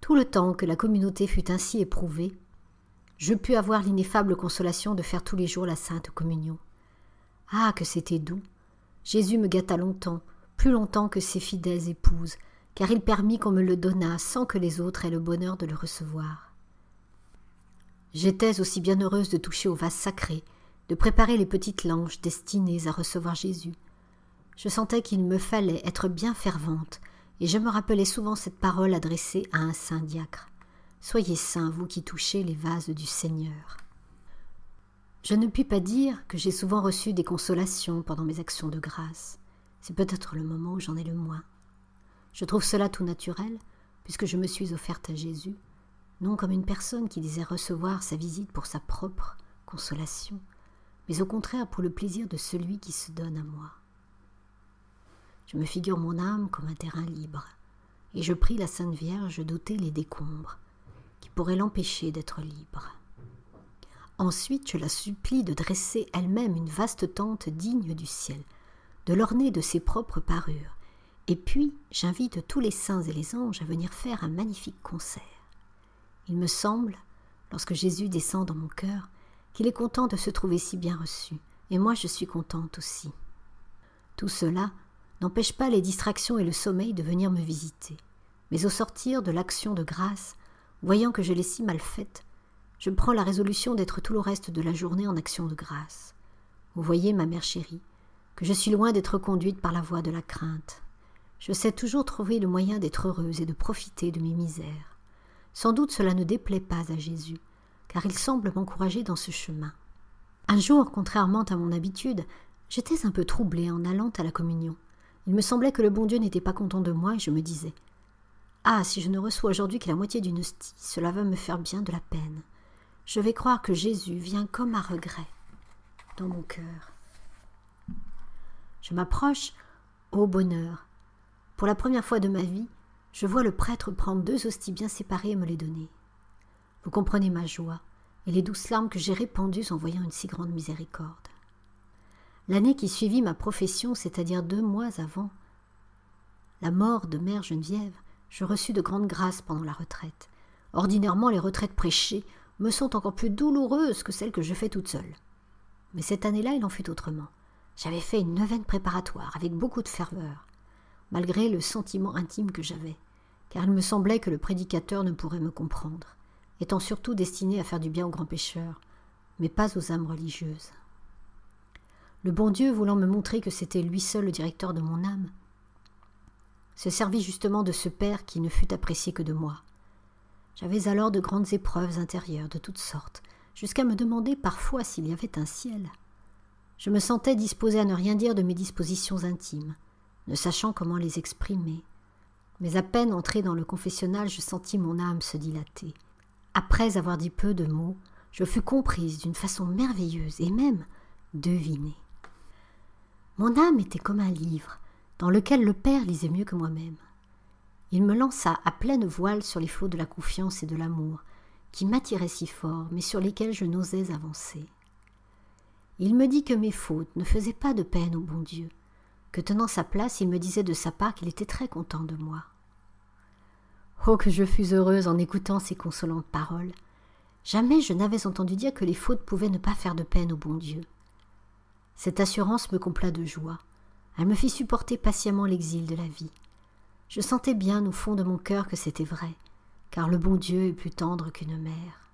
Tout le temps que la communauté fut ainsi éprouvée, je pus avoir l'ineffable consolation de faire tous les jours la Sainte Communion. Ah, que c'était doux! Jésus me gâta longtemps, plus longtemps que ses fidèles épouses, car il permit qu'on me le donnât sans que les autres aient le bonheur de le recevoir. J'étais aussi bien heureuse de toucher au vase sacré, de préparer les petites langes destinées à recevoir Jésus. Je sentais qu'il me fallait être bien fervente, et je me rappelais souvent cette parole adressée à un saint diacre. « Soyez saints, vous qui touchez les vases du Seigneur. » Je ne puis pas dire que j'ai souvent reçu des consolations pendant mes actions de grâce. C'est peut-être le moment où j'en ai le moins. Je trouve cela tout naturel, puisque je me suis offerte à Jésus, non comme une personne qui désire recevoir sa visite pour sa propre consolation, mais au contraire pour le plaisir de celui qui se donne à moi. Je me figure mon âme comme un terrain libre, et je prie la Sainte Vierge d'ôter les décombres qui pourraient l'empêcher d'être libre. Ensuite, je la supplie de dresser elle-même une vaste tente digne du ciel, de l'orner de ses propres parures, et puis j'invite tous les saints et les anges à venir faire un magnifique concert. Il me semble, lorsque Jésus descend dans mon cœur, qu'il est content de se trouver si bien reçu, et moi je suis contente aussi. Tout cela n'empêche pas les distractions et le sommeil de venir me visiter, mais au sortir de l'action de grâce, voyant que je l'ai si mal faite, je prends la résolution d'être tout le reste de la journée en action de grâce. Vous voyez, ma mère chérie, que je suis loin d'être conduite par la voie de la crainte. Je sais toujours trouver le moyen d'être heureuse et de profiter de mes misères. Sans doute cela ne déplaît pas à Jésus, car il semble m'encourager dans ce chemin. Un jour, contrairement à mon habitude, j'étais un peu troublée en allant à la communion. Il me semblait que le bon Dieu n'était pas content de moi et je me disais « Ah, si je ne reçois aujourd'hui que la moitié d'une hostie, cela va me faire bien de la peine. Je vais croire que Jésus vient comme à regret dans mon cœur. » Je m'approche, ô bonheur. Pour la première fois de ma vie, je vois le prêtre prendre 2 hosties bien séparées et me les donner. Vous comprenez ma joie et les douces larmes que j'ai répandues en voyant une si grande miséricorde. L'année qui suivit ma profession, c'est-à-dire 2 mois avant la mort de Mère Geneviève, je reçus de grandes grâces pendant la retraite. Ordinairement, les retraites prêchées me sont encore plus douloureuses que celles que je fais toute seule. Mais cette année-là, il en fut autrement. J'avais fait une neuvaine préparatoire avec beaucoup de ferveur, malgré le sentiment intime que j'avais, car il me semblait que le prédicateur ne pourrait me comprendre, étant surtout destiné à faire du bien aux grands pécheurs, mais pas aux âmes religieuses. Le bon Dieu, voulant me montrer que c'était lui seul le directeur de mon âme, se servit justement de ce père qui ne fut apprécié que de moi. J'avais alors de grandes épreuves intérieures de toutes sortes, jusqu'à me demander parfois s'il y avait un ciel. Je me sentais disposée à ne rien dire de mes dispositions intimes, ne sachant comment les exprimer. Mais à peine entrée dans le confessionnal, je sentis mon âme se dilater. Après avoir dit peu de mots, je fus comprise d'une façon merveilleuse et même devinée. Mon âme était comme un livre, dans lequel le Père lisait mieux que moi-même. Il me lança à pleine voile sur les flots de la confiance et de l'amour, qui m'attiraient si fort, mais sur lesquels je n'osais avancer. Il me dit que mes fautes ne faisaient pas de peine au bon Dieu, que tenant sa place, il me disait de sa part qu'il était très content de moi. Oh, que je fus heureuse en écoutant ces consolantes paroles. Jamais je n'avais entendu dire que les fautes pouvaient ne pas faire de peine au bon Dieu. Cette assurance me compla de joie. Elle me fit supporter patiemment l'exil de la vie. Je sentais bien au fond de mon cœur que c'était vrai, car le bon Dieu est plus tendre qu'une mère.